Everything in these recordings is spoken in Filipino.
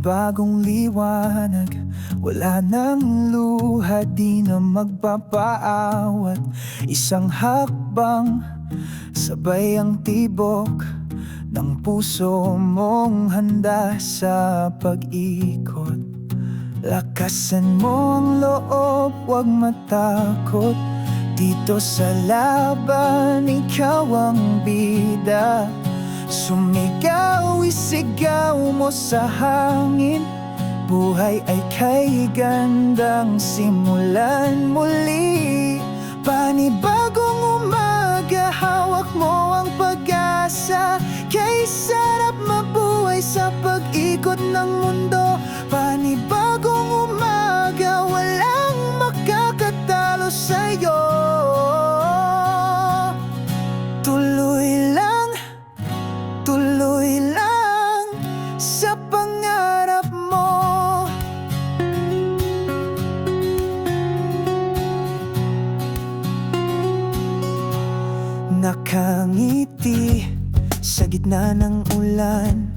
panibagong liwanag. Wala nang luha, di na magpapaawat. Isang hakbang, sabay ang tibok ng puso mong handa sa pag-ikot. Lakasan mo ang loob, huwag matakot. Dito sa laban, ikaw ang bida. Sumigaw, isigaw mo sa hangin. Buhay ay kay gandang simulan muli. Panibagong umaga, hawak mo ang pag-asa. Kay sarap mabuhay sa pag-ikot ng mundo. Panibagong umaga, walang makakatalo sa'yo. Tuloy lang sa pangarap mo. Nakangiti sa gitna ng ulan,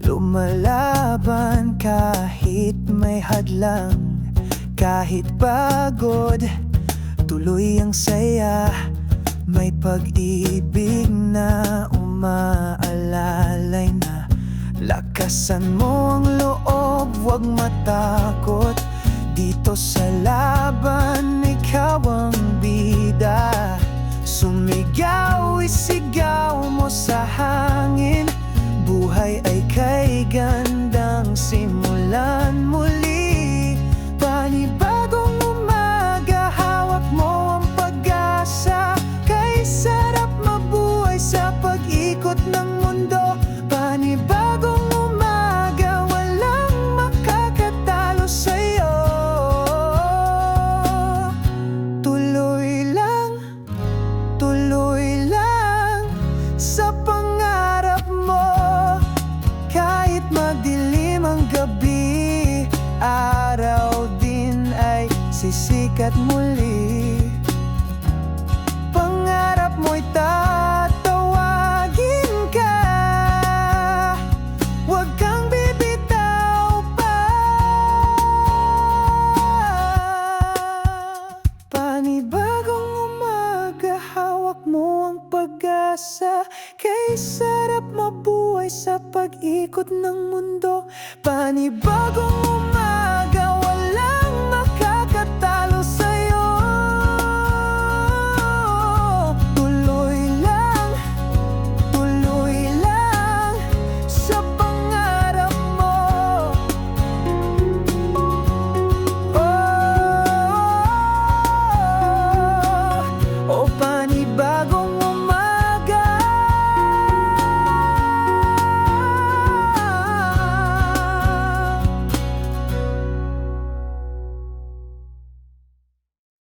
lumalaban kahit may hadlang. Kahit pagod, tuloy ang saya. May pag-ibig na umaalalay na. Lakasan mo ang loob, huwag matakot. Dito sa laban, ikaw ang bida. Sumigaw, isigaw mo sa hangin. Buhay ay kay gandang simulan muli. Panibagong umaga, hawak mo ang pag-asa. Kay sarap mabuhay sa pag-ikot ng mundo. Panibagong umaga, walang makakatalo sa'yo. Tuloy lang sa pangarap mo. Kahit magdilim ang gabi, araw din ay sisikat muli. Pangarap mo'y tatawagin ka. Huwag kang bibitaw pa. Panibagong umaga, hawak mo ang pag-asa. Kay sarap mabuhay sa pag-ikot ng mundo. Panibagong umaga,